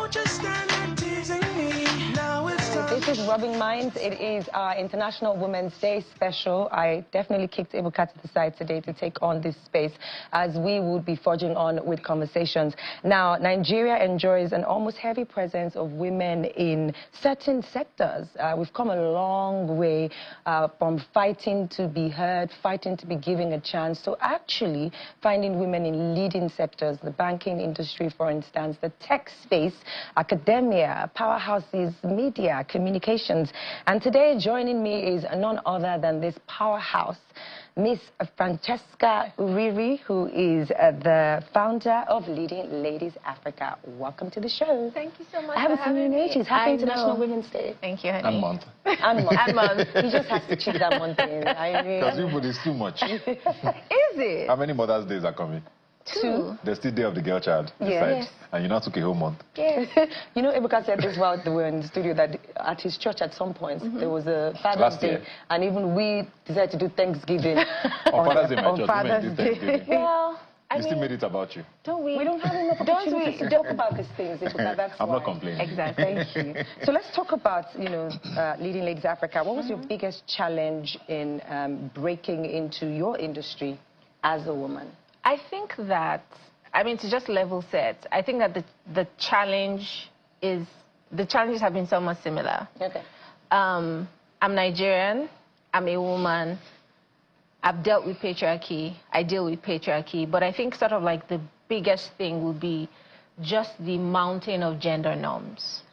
just stand there teasing me. Now it's time. This is Rubbin'minds. It is our International Women's Day special. I definitely kicked Ebuka to the side today to take on this space as we would be forging on with conversations. Now, Nigeria enjoys an almost heavy presence of women in certain sectors. We've come a long way from fighting to be heard, fighting to be given a chance, to actually finding women in leading sectors, the banking industry, for instance, the tech space, academia, powerhouses, media, communications. And today, joining me is none other than this powerhouse, Miss Francesca Uriri, who is the founder of Leading Ladies Africa. Welcome to the show. Thank you so much. I haven't seen you in ages. Happy International know. Women's Day. Thank you, honey. And month. And month. And month. He just has to cheat that month in. Because everybody is too much. Is it? How many Mother's Days are coming? 2. There's still Day of the Girl Child. Yes. And you now took a whole month. Yes. You know, Ebuka said this while they were in the studio, that at his church at some point, there was a Father's Last Day. year. And even we decided to do Thanksgiving On Father's Day, my on church, Father's women did Day. Thanksgiving. Well, I You still mean, made it about you. don't we? We don't have enough opportunities to talk about these things, Ebuka, that's I'm why. not complaining. Exactly. Thank you. So let's talk about, you know, Leading Ladies Africa. What was your biggest challenge in breaking into your industry as a woman? I think that, I mean, to just level set, I think that the challenges have been somewhat similar. Okay. I'm Nigerian. I'm a woman. I've dealt with patriarchy. I deal with patriarchy. But I think sort of like the biggest thing would be just the mountain of gender norms.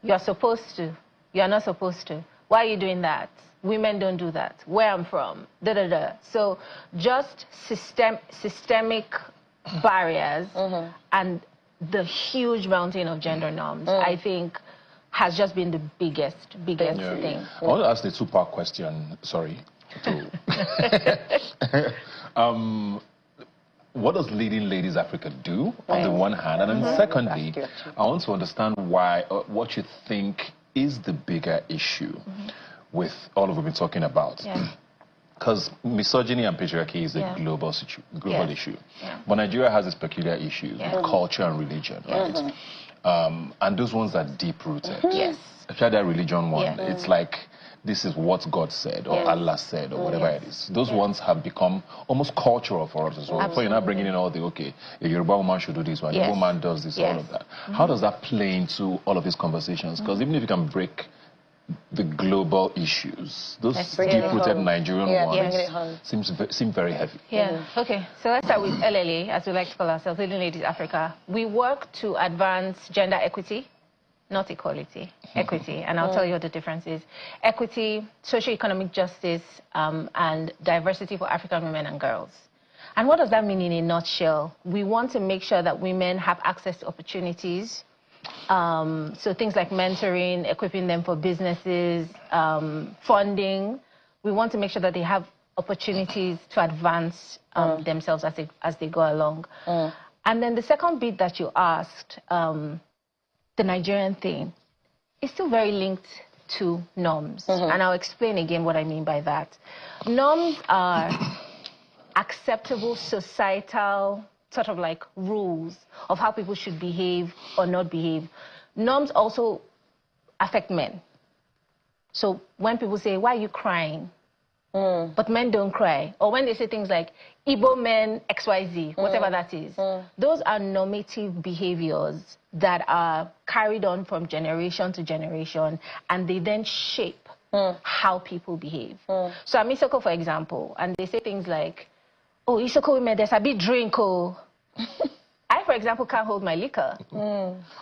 You're supposed to. You're not supposed to. Why are you doing that? Women don't do that. Where I'm from. Da-da-da. So just systemic barriers and the huge mountain of gender norms, I think, has just been the biggest thing. I want to ask the two-part question. Sorry. What does Leading Ladies Africa do on the one hand? And then secondly, I want to understand why, what you think is the bigger issue with all of what we've been talking about. Because misogyny and patriarchy is a global issue. Yeah. But Nigeria has its peculiar issues with culture and religion, right? And those ones are deep-rooted. Yes. Especially that religion one. It's like, this is what God said, or Allah said, or whatever it is. Those ones have become almost cultural for us as well. Before you're not bringing in all the, okay, a Yoruba woman should do this, one, a woman does this, all of that. How does that play into all of these conversations? Because even if you can break the global issues, those deep-rooted Nigerian ones seem very heavy. Okay, so let's start with LLA, as we like to call ourselves, Leading Ladies Africa. We work to advance gender equity, not equality, equity, and I'll tell you what the difference is. Equity, socio-economic justice, and diversity for African women and girls. And what does that mean in a nutshell? We want to make sure that women have access to opportunities, so things like mentoring, equipping them for businesses, funding. We want to make sure that they have opportunities to advance themselves as they go along. And then the second bit that you asked, the Nigerian thing, is still very linked to norms. And I'll explain again what I mean by that. Norms are acceptable societal sort of like rules of how people should behave or not behave. Norms also affect men. So when people say, why are you crying? But men don't cry. Or when they say things like, Igbo men, XYZ, whatever that is. Those are normative behaviors that are carried on from generation to generation, and they then shape how people behave. So I'm Isoko, for example, and they say things like, oh, Isoko women, there's a big drink, oh. I, for example, can't hold my liquor.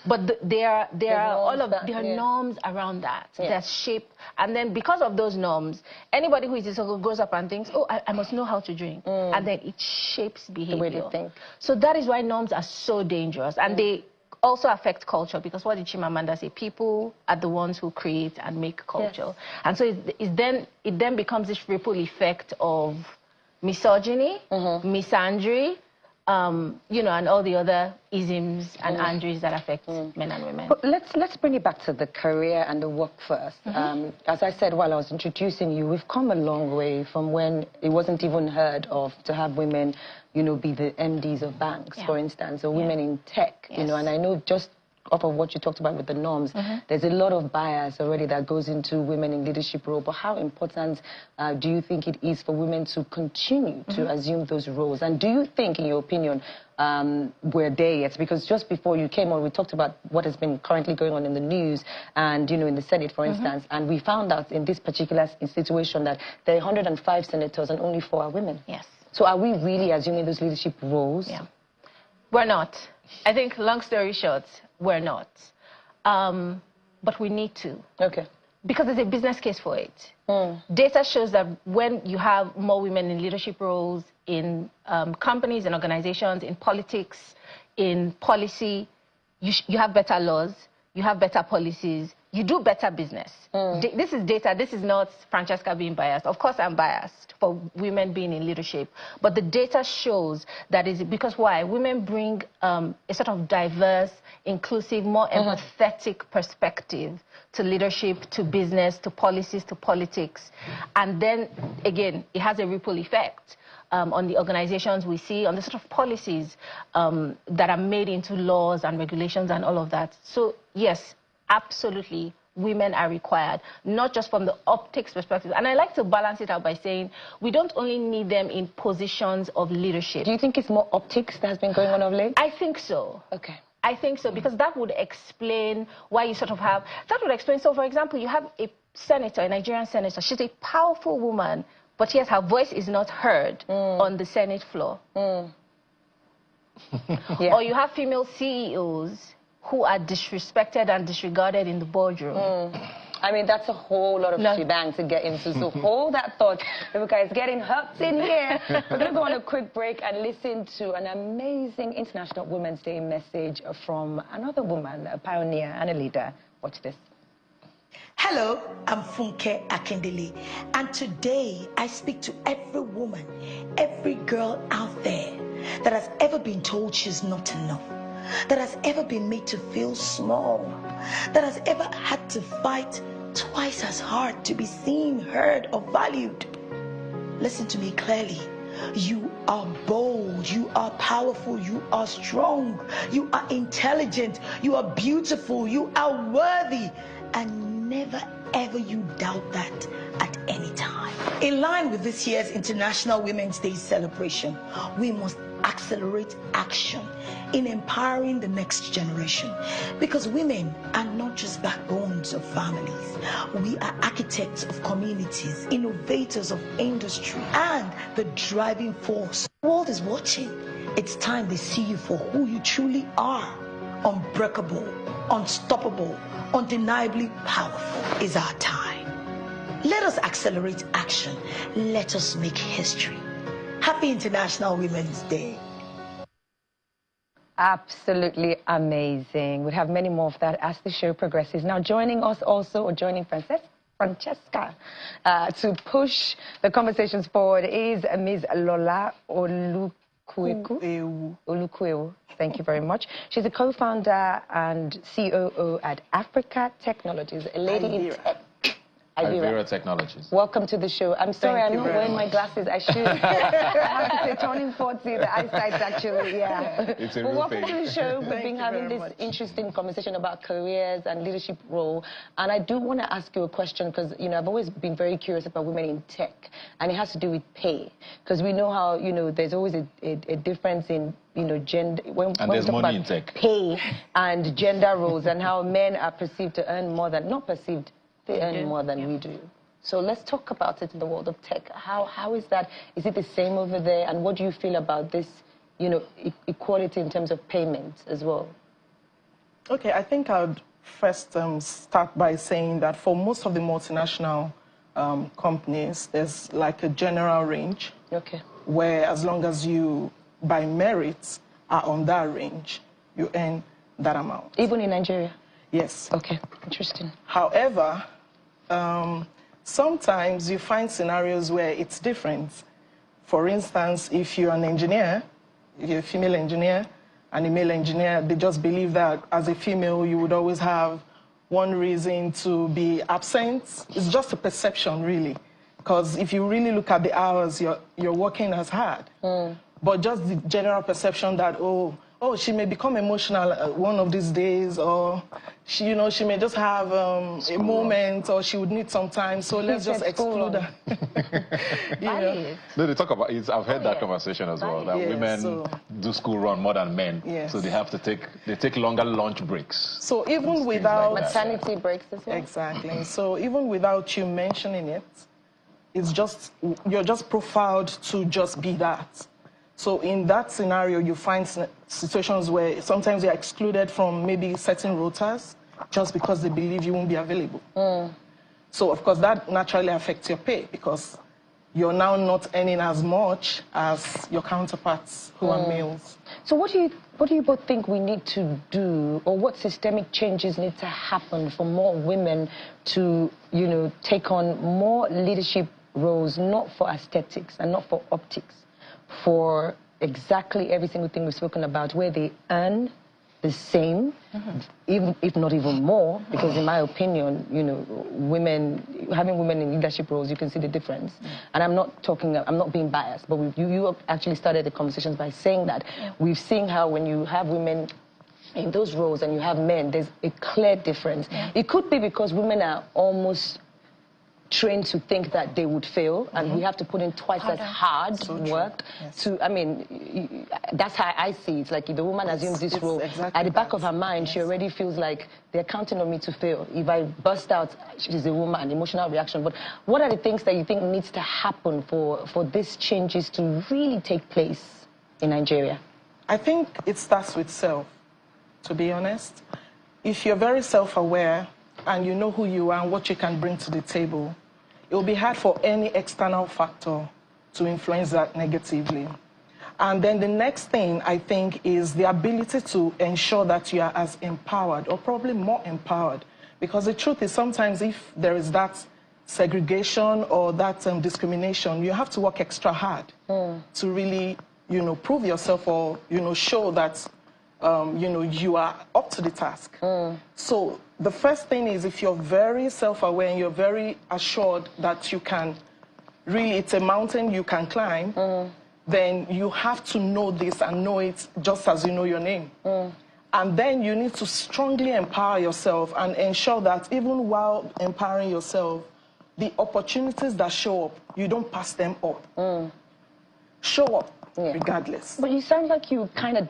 But there are all of their norms around that. They're shaped. And then because of those norms, anybody who is Isoko goes up and thinks, oh, I must know how to drink. And then it shapes behavior. The way they think. So that is why norms are so dangerous. And they also affect culture, because what did Chimamanda say? People are the ones who create and make culture. And so it then becomes this ripple effect of misogyny, misandry, you know, and all the other isms and andries that affect men and women. But let's bring it back to the career and the work first. As I said while I was introducing you, we've come a long way from when it wasn't even heard of to have women, you know, be the MDs of banks, for instance, or women in tech, you know, and I know just off of what you talked about with the norms, there's a lot of bias already that goes into women in leadership role. But how important do you think it is for women to continue to assume those roles? And do you think, in your opinion, we're there yet? Because just before you came on, we talked about what has been currently going on in the news and, you know, in the Senate, for instance, and we found out in this particular situation that there are 105 senators and only 4 are women. Yes. So are we really assuming those leadership roles? Yeah. We're not. I think, long story short, we're not. But we need to. Okay. Because there's a business case for it. Data shows that when you have more women in leadership roles, in companies and organizations, in politics, in policy, you have better laws, you have better policies, you do better business. This is data. This is not Francesca being biased. Of course, I'm biased for women being in leadership. But the data shows that is because why? Women bring a sort of diverse, inclusive, more empathetic perspective to leadership, to business, to policies, to politics. And then, again, it has a ripple effect on the organizations we see, on the sort of policies that are made into laws and regulations and all of that. So, yes, absolutely, women are required, not just from the optics perspective. And I like to balance it out by saying we don't only need them in positions of leadership. Do you think it's more optics that has been going on of late? I think so. Okay. I think so, because that would explain why you sort of have, that would explain, so for example, you have a senator, a Nigerian senator, she's a powerful woman, but yet her voice is not heard on the Senate floor. Yeah. Or you have female CEOs who are disrespected and disregarded in the boardroom. I mean, that's a whole lot of shebang to get into. So hold that thought. Rebecca, it's getting hot in here. We're going to go on a quick break and listen to an amazing International Women's Day message from another woman, a pioneer and a leader. Watch this. Hello, I'm Funke Akindele, and today I speak to every woman, every girl out there that has ever been told she's not enough, that has ever been made to feel small, that has ever had to fight twice as hard to be seen, heard, or valued. Listen to me clearly. You are bold, you are powerful, you are strong, you are intelligent, you are beautiful, you are worthy, and never ever you doubt that at any time. In line with this year's International Women's Day celebration, we must accelerate action in empowering the next generation, because women are not just backbones of families. We are architects of communities, innovators of industry, and the driving force. The world is watching. It's time they see you for who you truly are. Unbreakable, unstoppable, undeniably powerful is our time. Let us accelerate action. Let us make history. Happy International Women's Day. Absolutely amazing. We'll have many more of that as the show progresses. Now, joining us also, or joining Francesca to push the conversations forward is Ms. Lola Olukweu. Thank you very much. She's a co-founder and COO at Africa Technologies, a lady in tech. Ibera Technologies. Welcome to the show. I'm sorry, I'm not wearing my glasses. I should. I have to say, turning 40, the eyesight's actually, It's a well, real welcome thing. to the show. We've been having this interesting conversation about careers and leadership role. And I do want to ask you a question because, you know, I've always been very curious about women in tech. And it has to do with pay. Because we know how, you know, there's always a difference in, you know, gender. When there's we talk money about in tech. pay and gender roles and how men are perceived to earn more than, not perceived, they earn more than we do. So let's talk about it in the world of tech. How is that? Is it the same over there? And what do you feel about this, you know, equality in terms of payment as well? Okay, I think I would first start by saying that for most of the multinational companies, there's like a general range. Okay. Where as long as you, by merit, are on that range, you earn that amount. Even in Nigeria? Yes. Okay, interesting. However, sometimes you find scenarios where it's different. For instance, if you're an engineer, you're a female engineer, and a male engineer, they just believe that as a female, you would always have one reason to be absent. It's just a perception, really. Because if you really look at the hours you're working as hard, but just the general perception that, oh, oh, she may become emotional one of these days, or she, you know, she may just have a moment, or she would need some time. So let's just exclude her. You know? No, they talk about it. I've heard that conversation as well. That women do school run more than men, so they have to take longer lunch breaks. So even without maternity breaks as well. Exactly. So even without you mentioning it, it's just you're just profiled to just be that. So in that scenario, you find situations where sometimes you're excluded from maybe certain rotas just because they believe you won't be available. So of course that naturally affects your pay because you're now not earning as much as your counterparts who are males. So what do you both think we need to do, or what systemic changes need to happen for more women to, you know, take on more leadership roles, not for aesthetics and not for optics, for exactly every single thing we've spoken about, where they earn the same, even if not even more, because in my opinion, you know, having women in leadership roles, you can see the difference. And I'm not being biased, but you actually started the conversations by saying that. We've seen how when you have women in those roles and you have men, there's a clear difference. It could be because women are almost trained to think that they would fail, and we have to put in twice as hard work to, I mean, that's how I see it. It's like if the woman assumes this role, at the back of her mind, she already feels like they're counting on me to fail. If I burst out, she's a woman, emotional reaction. But what are the things that you think needs to happen for these changes to really take place in Nigeria? I think it starts with self, to be honest. If you're very self-aware and you know who you are and what you can bring to the table, it will be hard for any external factor to influence that negatively. And then the next thing, I think, is the ability to ensure that you are as empowered, or probably more empowered. Because the truth is, sometimes if there is that segregation or that discrimination, you have to work extra hard to really, you know, prove yourself, or, you know, show that, you know, you are up to the task. So the first thing is, if you're very self-aware and you're very assured that you can really, it's a mountain you can climb, then you have to know this and know it just as you know your name. And then you need to strongly empower yourself and ensure that even while empowering yourself, the opportunities that show up, you don't pass them up. Show up. Regardless. But you sound like you kind of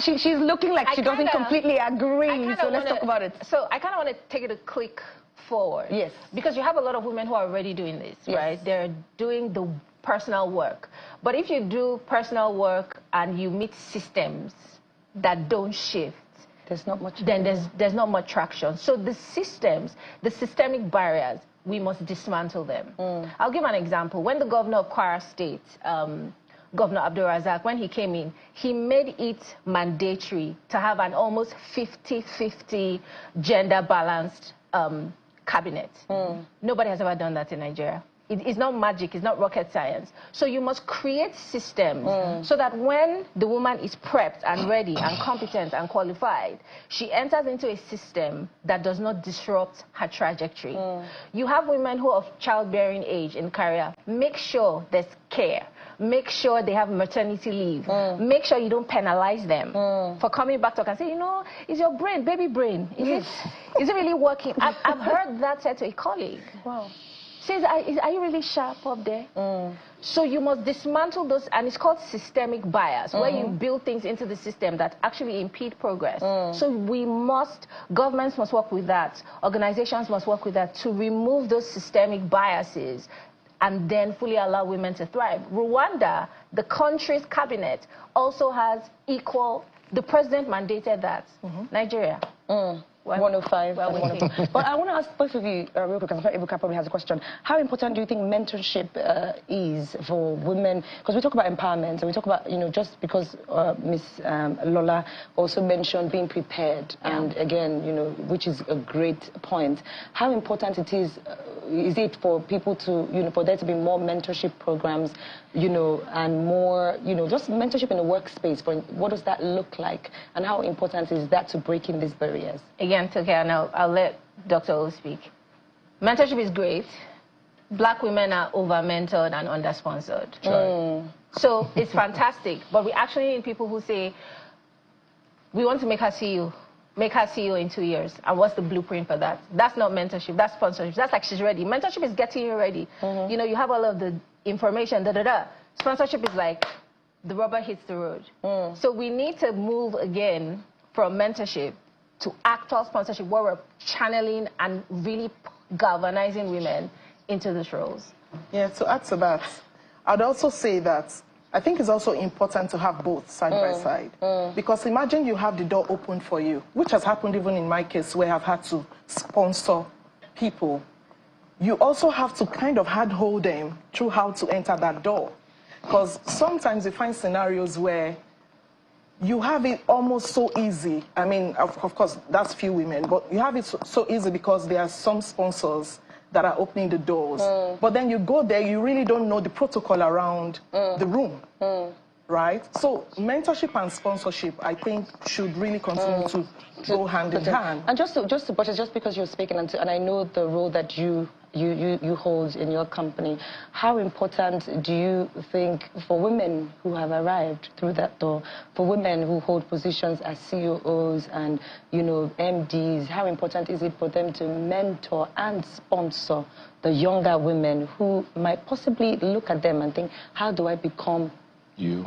she's looking like she doesn't completely agree, so let's talk about it. So I kind of want to take it a click forward. Yes. Because you have a lot of women who are already doing this, right? They're doing the personal work. But if you do personal work and you meet systems that don't shift, there's not much. Then there's not much traction. So the systems, the systemic barriers, we must dismantle them. I'll give an example. When the governor of Kwara State, Governor Abdulrazak, when he came in, he made it mandatory to have an almost 50-50 gender-balanced cabinet. Nobody has ever done that in Nigeria. It's not magic, it's not rocket science. So you must create systems so that when the woman is prepped and ready and competent and qualified, she enters into a system that does not disrupt her trajectory. You have women who are of childbearing age in career. Make sure there's care. Make sure they have maternity leave. Make sure you don't penalize them for coming back to work and say, you know, is your brain, baby brain, is it really working? I've heard that said to a colleague. Wow. Says, are you really sharp up there? So you must dismantle those, and it's called systemic bias, where you build things into the system that actually impede progress. So governments must work with that, organizations must work with that to remove those systemic biases and then fully allow women to thrive. Rwanda, the country's cabinet, also has the president mandated that. Nigeria. 105. Well, but I want to ask both of you real quick, because Ibuka probably has a question. How important do you think mentorship is for women? Because we talk about empowerment, and we talk about, you know, just because Ms. Lola also mentioned being prepared, and again, you know, which is a great point. How important is it for people to, you know, for there to be more mentorship programs, you know, and more, you know, just mentorship in the workspace? For what does that look like, and how important is that to breaking these barriers? Again, okay, and I'll let Dr. O speak. Mentorship is great. Black women are over-mentored and under-sponsored. Right. So it's fantastic, but we actually need people who say, we want to make her CEO. Make her CEO in 2 years. And what's the blueprint for that? That's not mentorship, that's sponsorship. That's like she's ready. Mentorship is getting you ready. You know, you have all of the information, Sponsorship is like the rubber hits the road. So we need to move again from mentorship to actual sponsorship, where we're channeling and really galvanizing women into these roles. Yeah, to add to that, I'd also say that I think it's also important to have both side by side. Because imagine you have the door open for you, which has happened even in my case where I've had to sponsor people. You also have to kind of handhold them through how to enter that door. Because sometimes you find scenarios where you have it almost so easy. I mean, of course, that's few women, but you have it so easy because there are some sponsors that are opening the doors. But then you go there, you really don't know the protocol around the room, right? So mentorship and sponsorship, I think, should really continue to go hand in hand. And just because you're speaking, and I know the role that you hold in your company, how important do you think for women who have arrived through that door, for women who hold positions as CEOs and, you know, MDs, how important is it for them to mentor and sponsor the younger women who might possibly look at them and think, how do I become you?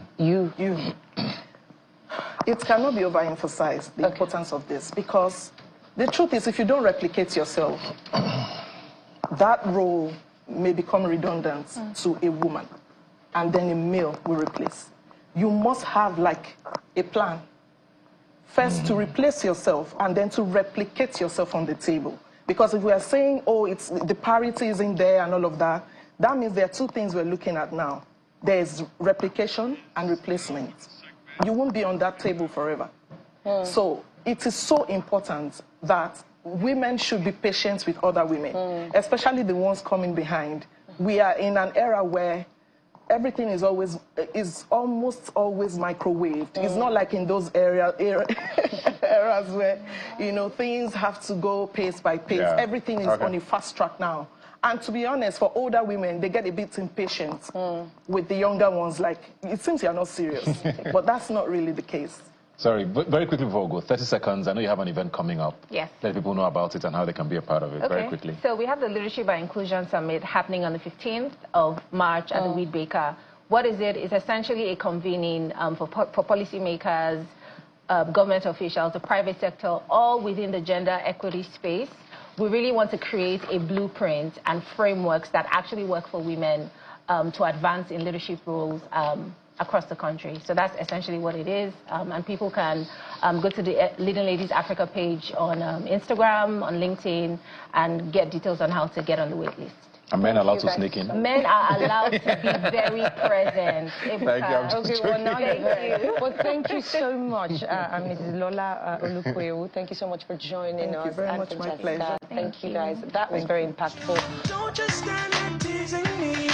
It cannot be overemphasized, the importance of this, because the truth is, if you don't replicate yourself, that role may become redundant to a woman, and then a male will replace. You must have like a plan. First to replace yourself, and then to replicate yourself on the table. Because if we are saying, oh, it's the parity isn't there and all of that, that means there are two things we're looking at now. There's replication and replacement. You won't be on that table forever. So it is so important that women should be patient with other women, especially the ones coming behind. We are in an era where everything is almost always microwaved. It's not like in those eras where, you know, things have to go pace by pace. Yeah. Everything is on a fast track now. And to be honest, for older women, they get a bit impatient with the younger ones. Like, it seems you're not serious, but that's not really the case. Sorry, very quickly before we go, 30 seconds. I know you have an event coming up. Yes. Let people know about it and how they can be a part of it, very quickly. So we have the Leadership by Inclusion Summit happening on the 15th of March at the Wheat Baker. What is it? It's essentially a convening for policymakers, government officials, the private sector, all within the gender equity space. We really want to create a blueprint and frameworks that actually work for women to advance in leadership roles across the country. So that's essentially what it is. And people can go to the Leading Ladies Africa page on Instagram, on LinkedIn, and get details on how to get on the wait list. Are men allowed to sneak in? Men are allowed to be very present. Thank you. Okay, well, now well, thank you so much, Mrs. Lola Olukoyewu. Thank you so much for joining us. Thank you very much, my pleasure. Thank you, guys. That was very impactful. Don't just stand there teasing me.